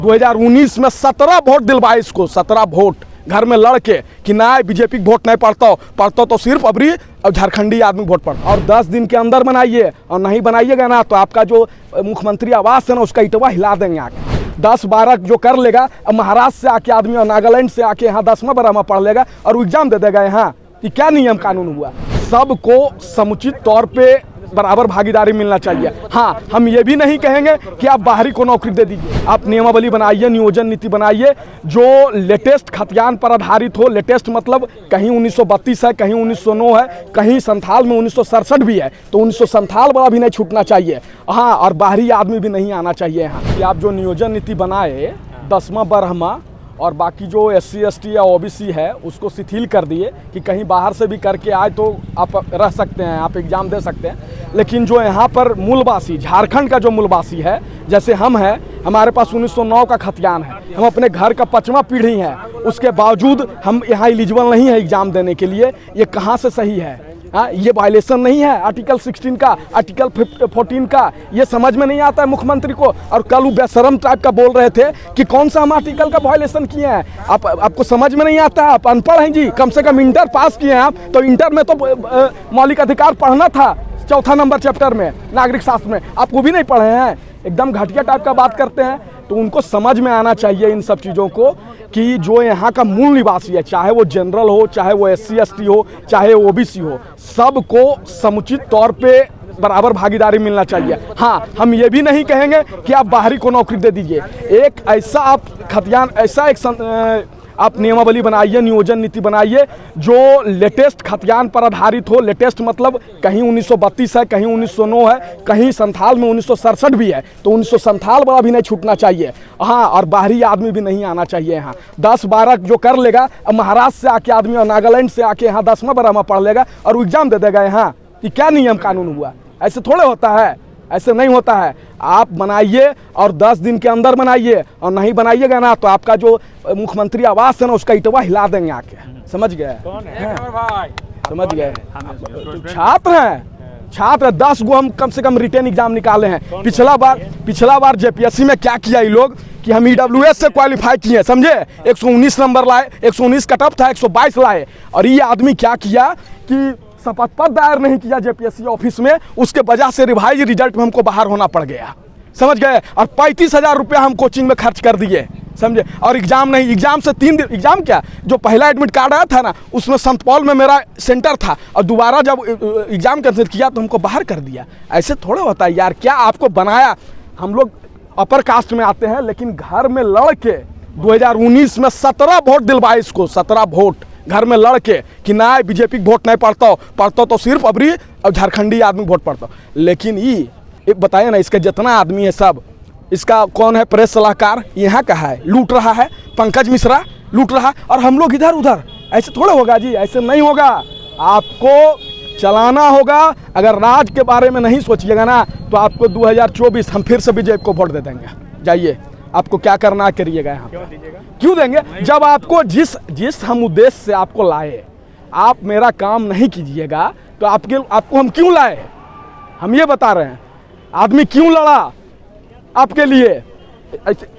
2019 में 17 वोट दिलवाए इसको, 17 वोट घर में लड़के कि ना बीजेपी की वोट नहीं पड़ता तो सिर्फ अबरी और झारखंडी आदमी वोट पड़ता। और 10 दिन के अंदर बनाइए और नहीं बनाइएगा ना तो आपका जो मुख्यमंत्री आवास है ना उसका इटवा हिला देंगे आके। 10-12 जो कर लेगा, अब महाराष्ट्र से आके आदमी और नागालैंड से आके यहाँ 10वां बरामा पढ़ लेगा और वो एग्जाम दे देगा यहाँ कि क्या नियम कानून हुआ। सबको समुचित तौर पे बराबर भागीदारी मिलना चाहिए। हाँ, हम ये भी नहीं कहेंगे कि आप बाहरी को नौकरी दे दीजिए। आप नियमावली बनाइए, नियोजन नीति बनाइए जो लेटेस्ट खतियान पर आधारित हो। लेटेस्ट मतलब कहीं 1932 है, कहीं 1909 है, कहीं संथाल में 1967 भी है, तो 1967 वाला भी नहीं छूटना चाहिए। हाँ, और बाहरी आदमी भी नहीं आना चाहिए यहाँ। कि आप जो नियोजन नीति बनाए 10वां बरहमा और बाकी जो SC ST या OBC है उसको शिथिल कर दिए कि कहीं बाहर से भी करके आए तो आप रह सकते हैं, आप एग्ज़ाम दे सकते हैं। लेकिन जो यहाँ पर मूलवासी, झारखंड का जो मूलवासी है, जैसे हम हैं, हमारे पास 1909 का खतियान है, हम अपने घर का 5वां पीढ़ी है, उसके बावजूद हम यहाँ एलिजिबल नहीं है एग्ज़ाम देने के लिए। ये कहाँ से सही है? हाँ, ये वायलेशन नहीं है आर्टिकल 16 का, आर्टिकल 14 का? ये समझ में नहीं आता है मुख्यमंत्री को। और कल वो बेशरम टाइप का बोल रहे थे कि कौन सा हम आर्टिकल का वायलेशन किए हैं। आपको समझ में नहीं आता है? आप अनपढ़ हैं जी। कम से कम इंटर पास किए हैं आप, तो इंटर में तो मौलिक अधिकार पढ़ना था 4 नंबर चैप्टर में, नागरिक शास्त्र में। आप वो भी नहीं पढ़े हैं, एकदम घटिया टाइप का बात करते हैं। तो उनको समझ में आना चाहिए इन सब चीज़ों को कि जो यहाँ का मूल निवासी है, चाहे वो जनरल हो, चाहे वो SC ST हो, चाहे OBC हो, सबको समुचित तौर पे बराबर भागीदारी मिलना चाहिए। हाँ, हम ये भी नहीं कहेंगे कि आप बाहरी को नौकरी दे दीजिए। एक ऐसा आप खतियान, ऐसा एक आप नियमावली बनाइए, नियोजन नीति बनाइए जो लेटेस्ट खतियान पर आधारित हो। लेटेस्ट मतलब कहीं 1932 है, कहीं 1909 है, कहीं संथाल में 1967 भी है, तो 1967 वाला भी नहीं छूटना चाहिए। हाँ, और बाहरी आदमी भी नहीं आना चाहिए यहाँ। 10-12 जो कर लेगा, अब महाराष्ट्र से आके आदमी और नागालैंड से आके यहाँ 10वां बरामा पढ़ लेगा और वो एग्जाम दे देगा यहाँ कि क्या नियम कानून हुआ। ऐसे थोड़े होता है, ऐसे नहीं होता है। आप बनाइए और 10 दिन के अंदर बनाइए और नहीं बनाइएगा ना तो आपका जो मुख्यमंत्री आवास है ना उसका इटवा हिला देंगे आके। समझ गए? समझ गए? छात्र हैं, छात्र 10 गो हम कम से कम रिटेन एग्जाम निकाले हैं। पिछला बार JPSC में क्या किया ये लोग कि हम EWS से क्वालिफाई किए, समझे? 119 नंबर लाए, 119 कट ऑफ था, 122 लाए। और ये आदमी क्या किया कि शपथ पत्र दायर नहीं किया JPSC ऑफिस में, उसके वजह से रिवाइज रिजल्ट में हमको बाहर होना पड़ गया। समझ गए? और 35,000 रुपया हम कोचिंग में खर्च कर दिए, समझे? और एग्जाम नहीं, एग्जाम से 3 दिन, एग्जाम क्या, जो पहला एडमिट कार्ड आया था ना उसमें संत पॉल में मेरा सेंटर था और दोबारा जब एग्जाम कैंसिल किया तो हमको बाहर कर दिया। ऐसे थोड़ा होता है यार। क्या आपको बनाया? हम लोग अपर कास्ट में आते हैं लेकिन घर में लड़के 2019 में 17 वोट दिलवाए इसको, 17 वोट घर में लड़के कि ना बीजेपी की वोट नहीं पड़ता तो सिर्फ अबरी और झारखंडी आदमी वोट पड़ता। लेकिन ये बताइए ना, इसका जितना आदमी है सब, इसका कौन है प्रेस सलाहकार? यहाँ का है, लूट रहा है, पंकज मिश्रा लूट रहा है और हम लोग इधर उधर। ऐसे थोड़ा होगा जी, ऐसे नहीं होगा। आपको चलाना होगा। अगर राज के बारे में नहीं सोचिएगा ना तो आपको 2024 हम फिर से बीजेपी को वोट दे देंगे। जाइए, आपको क्या करना है करिएगा। यहाँ क्यों देंगे? जब आपको जिस हम उद्देश्य से आपको लाए, आप मेरा काम नहीं कीजिएगा तो आपको हम क्यों लाए? हम ये बता रहे हैं, आदमी क्यों लड़ा आपके लिए।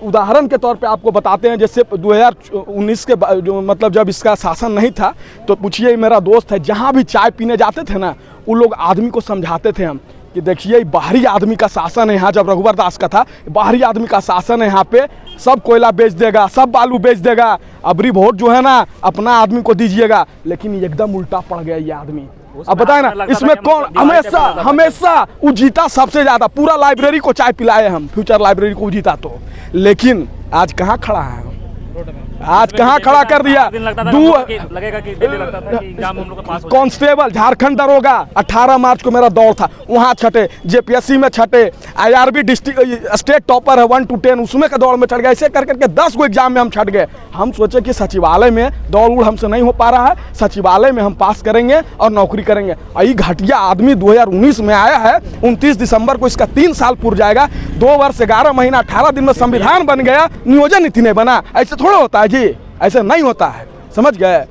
उदाहरण के तौर पे आपको बताते हैं, जैसे 2019 के जो मतलब जब इसका शासन नहीं था तो पूछिए, मेरा दोस्त है, जहाँ भी चाय पीने जाते थे ना वो लोग आदमी को समझाते थे हम कि देखिए बाहरी आदमी का शासन है यहाँ। जब रघुवर दास का था, बाहरी आदमी का शासन है यहाँ पे, सब कोयला बेच देगा, सब बालू बेच देगा, अबरी वोट जो है ना अपना आदमी को दीजिएगा। लेकिन एकदम उल्टा पड़ गया ये आदमी। अब बताए ना, इसमें कौन हमेशा वो जीता सबसे ज्यादा। पूरा लाइब्रेरी को चाय पिलाए हम, फ्यूचर लाइब्रेरी को जीता तो। लेकिन आज कहाँ खड़ा है? आज कहाँ खड़ा कर दिया? कांस्टेबल, झारखंड दरोगा, 18 मार्च को मेरा दौड़ था, वहाँ छठे, JPSC में छठे, IRB डिस्ट्रिक्ट स्टेट टॉपर है 1 to 10, उसमें का दौड़ में चढ़ गया। ऐसे कर करके 10 गो एग्जाम में हम छट गए। हम सोचे कि सचिवालय में दौड़ उड़ हमसे नहीं हो पा रहा है, सचिवालय में हम पास करेंगे और नौकरी करेंगे। और ये घटिया आदमी 2019 में आया है, 29 दिसंबर को इसका 3 साल पूरा जाएगा। 2 वर्ष 11 महीना 18 दिन में संविधान बन गया, नियोजन नीति नहीं बना। ऐसे थोड़ा होता है जी, ऐसे नहीं होता है। समझ गए?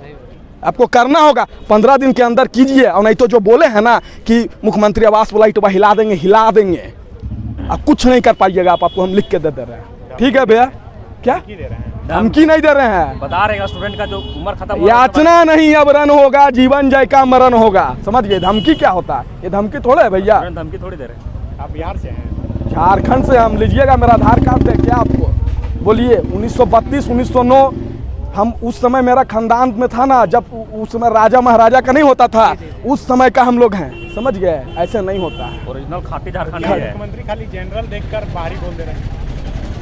आपको करना होगा 15 दिन के अंदर कीजिए। और नहीं तो जो बोले हैं ना कि मुख्यमंत्री आवास वाला इटवा हिला देंगे, आप कुछ नहीं कर पाइएगा। आपको हम लिख के दे रहे हैं। ठीक है भैया? क्या धमकी दे रहे हैं। धमकी नहीं दे रहे हैं, बता रहे हैं स्टूडेंट का जो उम्र खत्म हो याचना नहीं अब रन होगा, जीवन जय का मरण होगा। समझ गए? धमकी क्या होता है? ये धमकी थोड़े है भैया। स्टूडेंट धमकी थोड़ी दे रहे हैं। आप बिहार से हैं? झारखंड से हम, लीजिएगा मेरा आधार कार्ड है क्या आपको? बोलिए 1932 1909 हम उस समय मेरा खानदान में था ना, जब उस समय राजा महाराजा का नहीं होता था, उस समय का हम लोग हैं। समझ गए? ऐसे नहीं होता है। ओरिजिनल खाती झारखंड क्या है। मुख्यमंत्री खाली जनरल देखकर बाहरी बोल दे रहे हैं?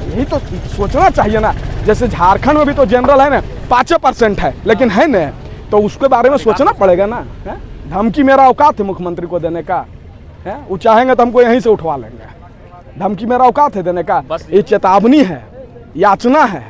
यही तो सोचना चाहिए ना। जैसे झारखंड में भी तो जनरल है ना, 5% है, लेकिन है ना, तो उसके बारे में सोचना पड़ेगा ना। है? धमकी मेरा औकात है मुख्यमंत्री को देने का? है? वो चाहेंगे तो हमको यहीं से उठवा लेंगे। धमकी मेरा औकात है देने का? ये चेतावनी है, याचना है?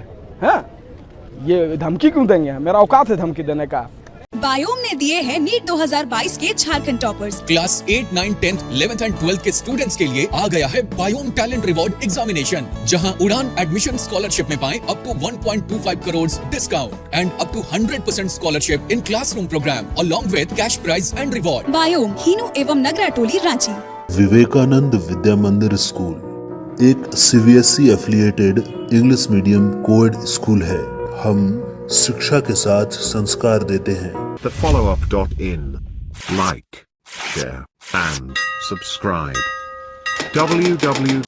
ये धमकी क्यों देंगे? मेरा औकात है धमकी देने का। बायोम ने दिए हैं नीट 2022 के Jharkhand toppers. Class 8, 9, 10, 11th and 12th के स्टूडेंट्स के लिए आ गया है बायोम टैलेंट रिवॉर्ड एग्जामिनेशन, जहां उड़ान एडमिशन स्कॉलरशिप में पाएं up to 1.25 crore discount and up to 100% scholarship in classroom programme along with cash prize and reward. बायोम हीनू एवं नगरा टोली रांची। विवेकानंद विद्या मंदिर स्कूल एक CBSE affiliated English medium coed school है। हम शिक्षा के साथ संस्कार देते हैं। The followup.in. Like, share, and subscribe. www